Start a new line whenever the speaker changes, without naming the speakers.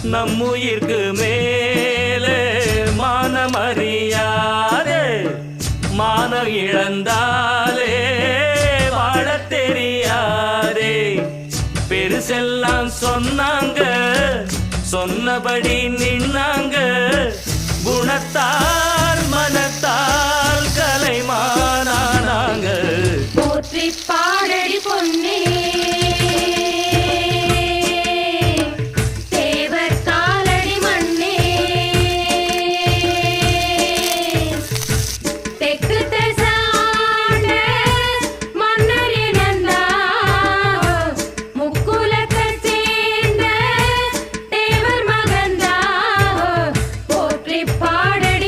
நம்முயிர்க்கு மேலே மானமறியாதே மானம் இழந்தாலே வாழத் தெரியாதே. பெருசெல்லாம் சொன்னாங்க சொன்னபடி நின்னாங்க குணத்தா